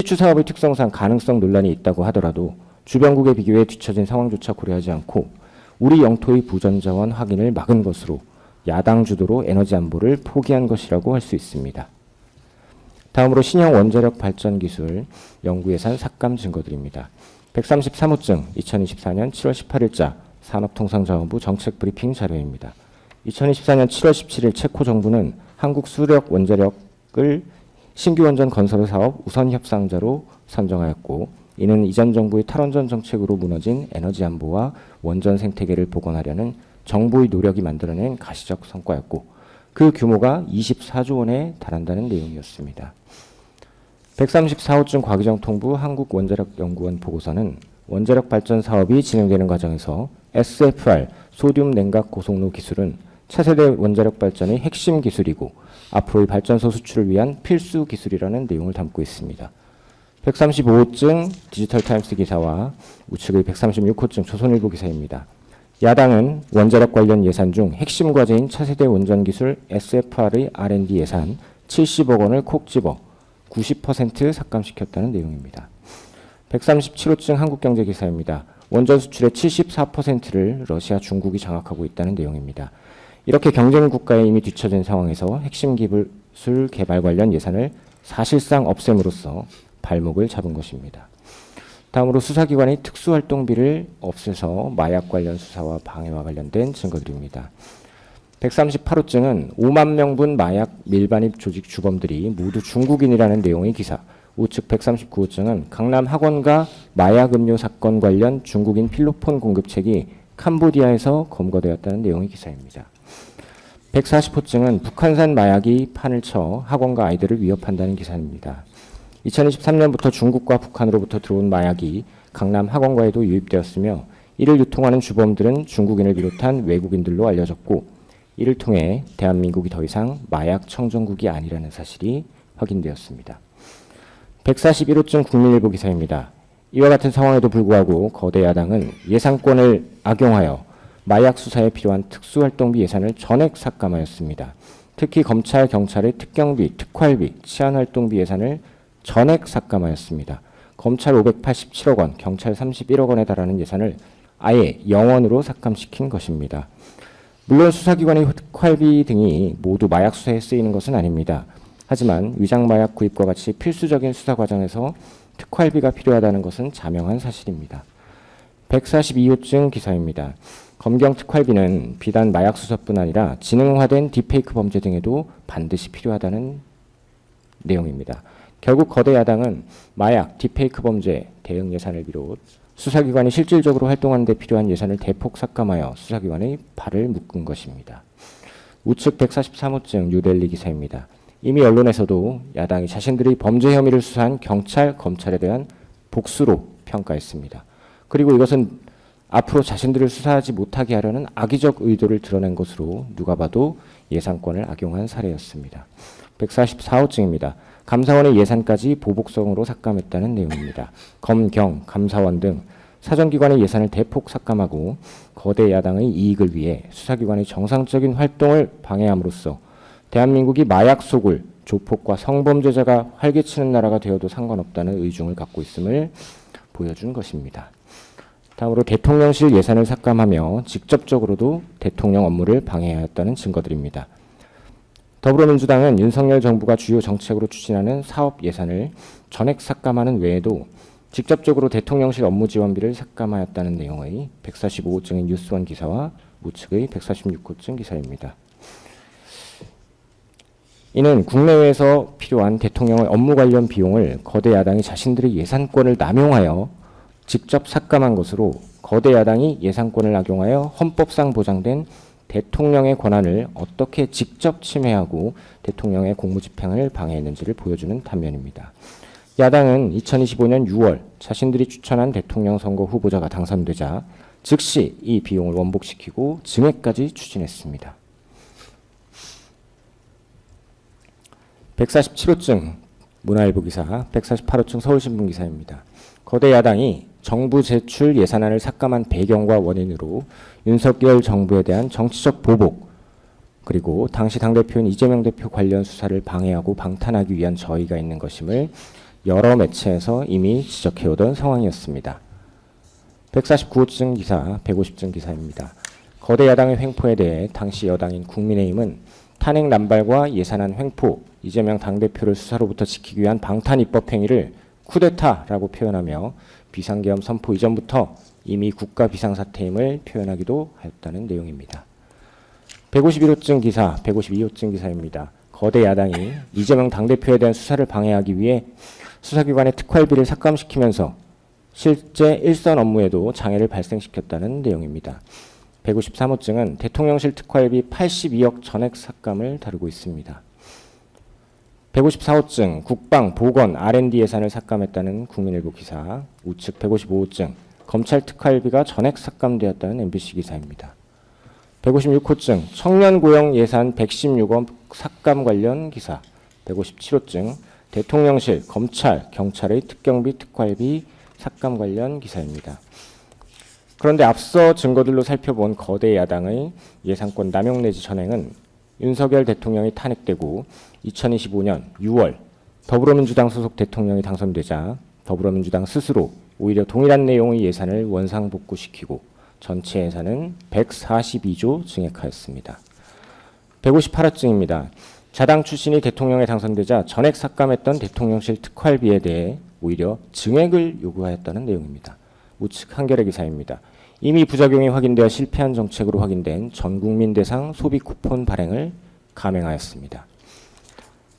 시추 사업의 특성상 가능성 논란이 있다고 하더라도 주변국에 비교해 뒤처진 상황조차 고려하지 않고 우리 영토의 부전자원 확인을 막은 것으로 야당 주도로 에너지 안보를 포기한 것이라고 할 수 있습니다. 다음으로 신형 원자력 발전 기술 연구 예산 삭감 증거들입니다. 133호증 2024년 7월 18일자 산업통상자원부 정책브리핑 자료입니다. 2024년 7월 17일 체코 정부는 한국 수력 원자력을 신규 원전 건설 사업 우선 협상자로 선정하였고, 이는 이전 정부의 탈원전 정책으로 무너진 에너지 안보와 원전 생태계를 복원하려는 정부의 노력이 만들어낸 가시적 성과였고, 그 규모가 24조 원에 달한다는 내용이었습니다. 134호증 과기정통부 한국원자력연구원 보고서는 원자력 발전 사업이 진행되는 과정에서 SFR 소듐 냉각 고속로 기술은 차세대 원자력 발전의 핵심 기술이고 앞으로의 발전소 수출을 위한 필수 기술이라는 내용을 담고 있습니다. 135호증 디지털타임스 기사와 우측의 136호증 조선일보 기사입니다. 야당은 원자력 관련 예산 중 핵심 과제인 차세대 원전 기술 SFR의 R&D 예산 70억 원을 콕 집어 90% 삭감시켰다는 내용입니다. 137호증 한국경제기사입니다. 원전 수출의 74%를 러시아, 중국이 장악하고 있다는 내용입니다. 이렇게 경쟁 국가에 이미 뒤처진 상황에서 핵심 기술 개발 관련 예산을 사실상 없앰으로써 발목을 잡은 것입니다. 다음으로 수사기관의 특수활동비를 없애서 마약 관련 수사와 방해와 관련된 증거들입니다. 138호증은 5만 명분 마약 밀반입 조직 주범들이 모두 중국인이라는 내용의 기사. 우측 139호증은 강남 학원가 마약 음료 사건 관련 중국인 필로폰 공급책이 캄보디아에서 검거되었다는 내용의 기사입니다. 140호증은 북한산 마약이 판을 쳐 학원가 아이들을 위협한다는 기사입니다. 2023년부터 중국과 북한으로부터 들어온 마약이 강남 학원가에도 유입되었으며 이를 유통하는 주범들은 중국인을 비롯한 외국인들로 알려졌고, 이를 통해 대한민국이 더 이상 마약 청정국이 아니라는 사실이 확인되었습니다. 141호증 국민일보 기사입니다. 이와 같은 상황에도 불구하고 거대 야당은 예산권을 악용하여 마약 수사에 필요한 특수활동비 예산을 전액 삭감하였습니다. 특히 검찰, 경찰의 특경비, 특활비, 치안활동비 예산을 전액 삭감하였습니다. 검찰 587억 원, 경찰 31억 원에 달하는 예산을 아예 0원으로 삭감시킨 것입니다. 물론 수사기관의 특활비 등이 모두 마약 수사에 쓰이는 것은 아닙니다. 하지만 위장마약 구입과 같이 필수적인 수사 과정에서 특활비가 필요하다는 것은 자명한 사실입니다. 142호증 기사입니다. 검경 특활비는 비단 마약 수사뿐 아니라 지능화된 딥페이크 범죄 등에도 반드시 필요하다는 내용입니다. 결국 거대 야당은 마약, 딥페이크 범죄 대응 예산을 비롯 수사기관이 실질적으로 활동하는 데 필요한 예산을 대폭 삭감하여 수사기관의 발을 묶은 것입니다. 우측 143호증 뉴델리 기사입니다. 이미 언론에서도 야당이 자신들이 범죄 혐의를 수사한 경찰, 검찰에 대한 복수로 평가했습니다. 그리고 이것은 앞으로 자신들을 수사하지 못하게 하려는 악의적 의도를 드러낸 것으로 누가 봐도 예산권을 악용한 사례였습니다. 144호증입니다. 감사원의 예산까지 보복성으로 삭감했다는 내용입니다. 검, 경, 감사원 등 사정기관의 예산을 대폭 삭감하고 거대 야당의 이익을 위해 수사기관의 정상적인 활동을 방해함으로써 대한민국이 마약 소굴, 조폭과 성범죄자가 활개치는 나라가 되어도 상관없다는 의중을 갖고 있음을 보여준 것입니다. 다음으로 대통령실 예산을 삭감하며 직접적으로도 대통령 업무를 방해하였다는 증거들입니다. 더불어민주당은 윤석열 정부가 주요 정책으로 추진하는 사업 예산을 전액 삭감하는 외에도 직접적으로 대통령실 업무 지원비를 삭감하였다는 내용의 145호증의 뉴스원 기사와 우측의 146호증 기사입니다. 이는 국내외에서 필요한 대통령의 업무 관련 비용을 거대 야당이 자신들의 예산권을 남용하여 직접 삭감한 것으로 거대 야당이 예산권을 악용하여 헌법상 보장된 대통령의 권한을 어떻게 직접 침해하고 대통령의 공무집행을 방해했는지를 보여주는 단면입니다. 야당은 2025년 6월 자신들이 추천한 대통령 선거 후보자가 당선되자 즉시 이 비용을 원복시키고 증액까지 추진했습니다. 147호증 문화일보 기사, 148호증 서울신문 기사입니다. 거대 야당이 정부 제출 예산안을 삭감한 배경과 원인으로 윤석열 정부에 대한 정치적 보복, 그리고 당시 당대표인 이재명 대표 관련 수사를 방해하고 방탄하기 위한 저의가 있는 것임을 여러 매체에서 이미 지적해오던 상황이었습니다. 149호증 기사, 150증 기사입니다. 거대 야당의 횡포에 대해 당시 여당인 국민의힘은 탄핵 남발과 예산안 횡포, 이재명 당대표를 수사로부터 지키기 위한 방탄 입법 행위를 쿠데타라고 표현하며 비상계엄 선포 이전부터 이미 국가 비상사태임을 표현하기도 하였다는 내용입니다. 151호증 기사, 152호증 기사입니다. 거대 야당이 이재명 당대표에 대한 수사를 방해하기 위해 수사기관의 특활비를 삭감시키면서 실제 일선 업무에도 장애를 발생시켰다는 내용입니다. 153호증은 대통령실 특활비 82억 전액 삭감을 다루고 있습니다. 154호증 국방, 보건, R&D 예산을 삭감했다는 국민일보 기사, 우측 155호증 검찰 특활비가 전액 삭감되었다는 MBC 기사입니다. 156호증 청년 고용 예산 116억 삭감 관련 기사, 157호증 대통령실, 검찰, 경찰의 특경비, 특활비 삭감 관련 기사입니다. 그런데 앞서 증거들로 살펴본 거대 야당의 예산권 남용 내지 전횡은 윤석열 대통령이 탄핵되고 2025년 6월 더불어민주당 소속 대통령이 당선되자 더불어민주당 스스로 오히려 동일한 내용의 예산을 원상복구시키고 전체 예산은 142조 증액하였습니다. 158호증입니다. 자당 출신이 대통령에 당선되자 전액 삭감했던 대통령실 특활비에 대해 오히려 증액을 요구하였다는 내용입니다. 우측 한겨레 기사입니다. 이미 부작용이 확인되어 실패한 정책으로 확인된 전국민 대상 소비 쿠폰 발행을 감행하였습니다.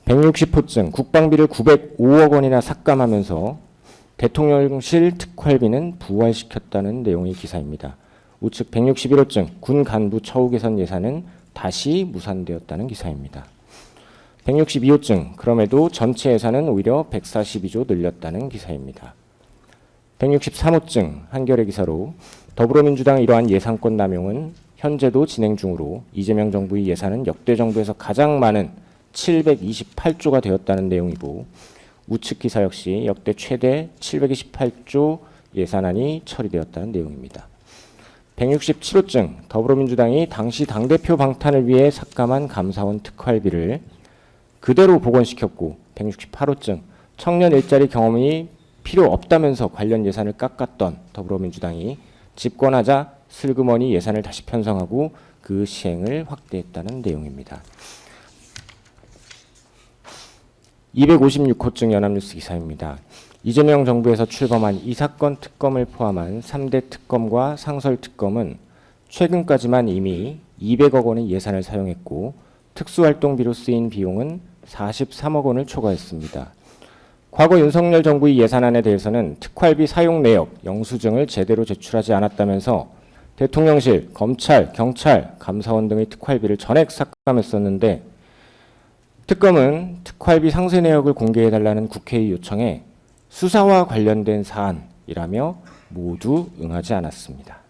160호증 국방비를 905억 원이나 삭감하면서 대통령실 특활비는 부활시켰다는 내용의 기사입니다. 우측 161호증 군 간부 처우 개선 예산은 다시 무산되었다는 기사입니다. 162호증 그럼에도 전체 예산은 오히려 142조 늘렸다는 기사입니다. 163호증 한겨레 기사로 더불어민주당의 이러한 예산권 남용은 현재도 진행 중으로 이재명 정부의 예산은 역대 정부에서 가장 많은 728조가 되었다는 내용이고 우측 기사 역시 역대 최대 728조 예산안이 처리되었다는 내용입니다. 167호증 더불어민주당이 당시 당대표 방탄을 위해 삭감한 감사원 특활비를 그대로 복원시켰고 168호증 청년 일자리 경험이 필요 없다면서 관련 예산을 깎았던 더불어민주당이 집권하자 슬그머니 예산을 다시 편성하고 그 시행을 확대했다는 내용입니다. 256호증 연합뉴스 기사입니다. 이재명 정부에서 출범한 이 사건 특검을 포함한 3대 특검과 상설특검은 최근까지만 이미 200억 원의 예산을 사용했고 특수활동비로 쓰인 비용은 43억 원을 초과했습니다. 과거 윤석열 정부의 예산안에 대해서는 특활비 사용 내역, 영수증을 제대로 제출하지 않았다면서 대통령실, 검찰, 경찰, 감사원 등의 특활비를 전액 삭감했었는데 특검은 특활비 상세 내역을 공개해달라는 국회의 요청에 수사와 관련된 사안이라며 모두 응하지 않았습니다.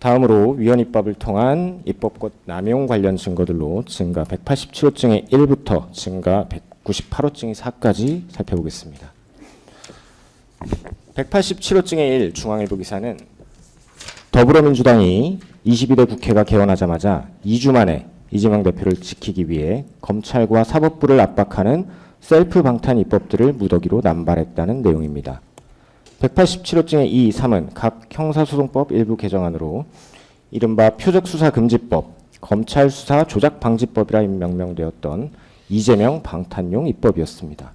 다음으로 위헌 입법을 통한 입법권 남용 관련 증거들로 증가 187호증의 1부터 증가 198호증의 4까지 살펴보겠습니다. 187호증의 1 중앙일보 기사는 더불어민주당이 22대 국회가 개원하자마자 2주 만에 이재명 대표를 지키기 위해 검찰과 사법부를 압박하는 셀프 방탄 입법들을 무더기로 남발했다는 내용입니다. 187호증의 2, 3은 각 형사소송법 일부 개정안으로 이른바 표적수사금지법, 검찰수사조작방지법이라 명명되었던 이재명 방탄용 입법이었습니다.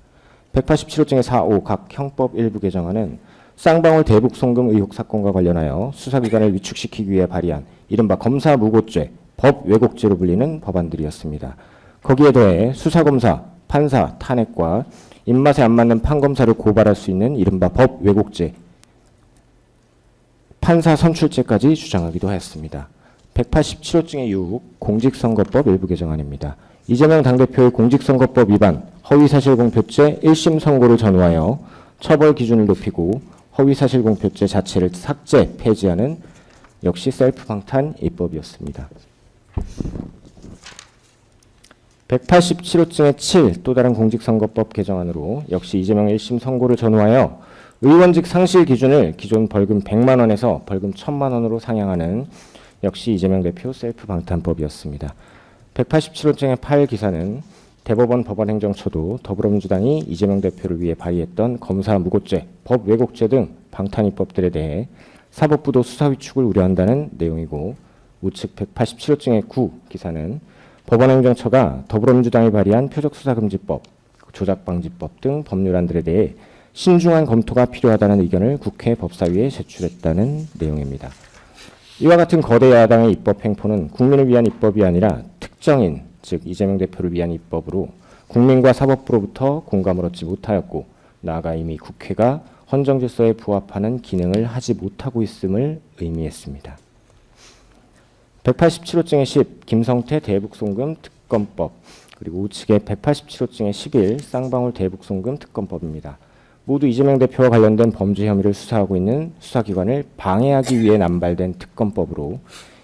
187호증의 4, 5 각 형법 일부 개정안은 쌍방울 대북 송금 의혹 사건과 관련하여 수사기관을 위축시키기 위해 발의한 이른바 검사무고죄, 법 왜곡죄로 불리는 법안들이었습니다. 거기에 더해 수사검사, 판사, 탄핵과 입맛에 안 맞는 판검사를 고발할 수 있는 이른바 법 왜곡죄, 판사 선출죄까지 주장하기도 하였습니다. 187호증의 6 공직선거법 일부 개정안입니다. 이재명 당대표의 공직선거법 위반, 허위사실공표죄 1심 선고를 전후하여 처벌 기준을 높이고 허위사실공표죄 자체를 삭제, 폐지하는 역시 셀프 방탄 입법이었습니다. 187호증의 7 또 다른 공직선거법 개정안으로 역시 이재명 1심 선고를 전후하여 의원직 상실 기준을 기존 벌금 100만 원에서 벌금 1000만 원으로 상향하는 역시 이재명 대표 셀프 방탄법이었습니다. 187호증의 8 기사는 대법원 법원행정처도 더불어민주당이 이재명 대표를 위해 발의했던 검사 무고죄, 법 왜곡죄 등 방탄 입법들에 대해 사법부도 수사 위축을 우려한다는 내용이고, 우측 187호증의 9 기사는 법원행정처가 더불어민주당이 발의한 표적수사금지법, 조작방지법 등 법률안들에 대해 신중한 검토가 필요하다는 의견을 국회 법사위에 제출했다는 내용입니다. 이와 같은 거대 야당의 입법 행포는 국민을 위한 입법이 아니라 특정인, 즉 이재명 대표를 위한 입법으로 국민과 사법부로부터 공감을 얻지 못하였고, 나아가 이미 국회가 헌정질서에 부합하는 기능을 하지 못하고 있음을 의미했습니다. 187호증의 10 김성태 대북송금 특검법, 그리고 우측의 187호증의 11 쌍방울 대북송금 특검법입니다. 모두 이재명 대표와 관련된 범죄 혐의를 수사하고 있는 수사기관을 방해하기 위해 남발된 특검법으로,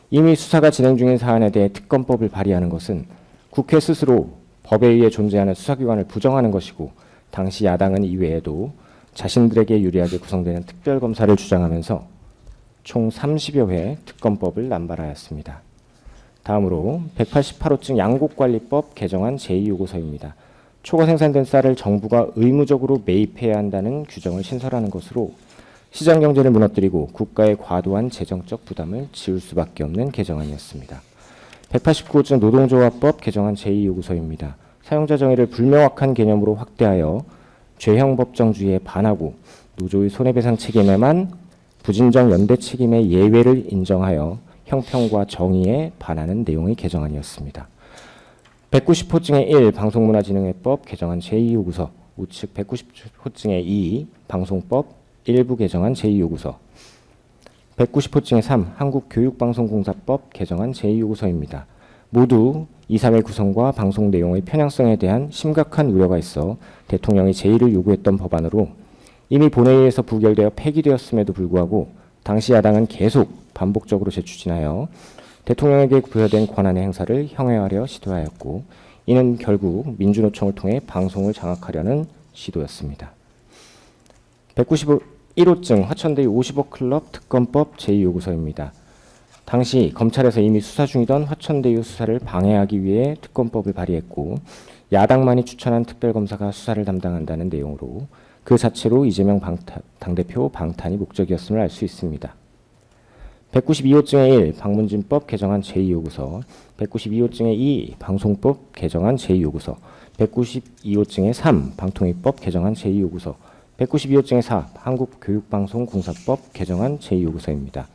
이미 수사가 진행 중인 사안에 대해 특검법을 발의하는 것은 국회 스스로 법에 의해 존재하는 수사기관을 부정하는 것이고, 당시 야당은 이외에도 자신들에게 유리하게 구성되는 특별검사를 주장하면서 총 30여 회 특검법을 남발하였습니다. 다음으로 188호증 양곡관리법 개정안 제2요구서입니다. 초과 생산된 쌀을 정부가 의무적으로 매입해야 한다는 규정을 신설하는 것으로 시장 경제를 무너뜨리고 국가의 과도한 재정적 부담을 지울 수밖에 없는 개정안이었습니다. 189호증 노동조합법 개정안 제2요구서입니다. 사용자 정의를 불명확한 개념으로 확대하여 죄형 법정주의에 반하고 노조의 손해배상 책임에만 부진정 연대 책임의 예외를 인정하여 형평과 정의에 반하는 내용의 개정안이었습니다. 190호증의 1 방송문화진흥회법 개정안 제2요구서, 우측 190호증의 2 방송법 일부 개정안 제2요구서, 190호증의 3 한국교육방송공사법 개정안 제2요구서입니다. 모두 2, 3의 구성과 방송 내용의 편향성에 대한 심각한 우려가 있어 대통령이 제의를 요구했던 법안으로 이미 본회의에서 부결되어 폐기되었음에도 불구하고 당시 야당은 계속 반복적으로 재추진하여 대통령에게 부여된 권한의 행사를 형해하려 시도하였고, 이는 결국 민주노총을 통해 방송을 장악하려는 시도였습니다. 191호증 화천대유 50억 클럽 특검법 제2요구서입니다. 당시 검찰에서 이미 수사 중이던 화천대유 수사를 방해하기 위해 특검법을 발의했고, 야당만이 추천한 특별검사가 수사를 담당한다는 내용으로 그 자체로 이재명 당대표 방탄이 목적이었음을 알 수 있습니다. 192호증의 1 방문진법 개정안 제2요구서, 192호증의 2 방송법 개정안 제2요구서, 192호증의 3 방통위법 개정안 제2요구서, 192호증의 4 한국교육방송공사법 개정안 제2요구서입니다.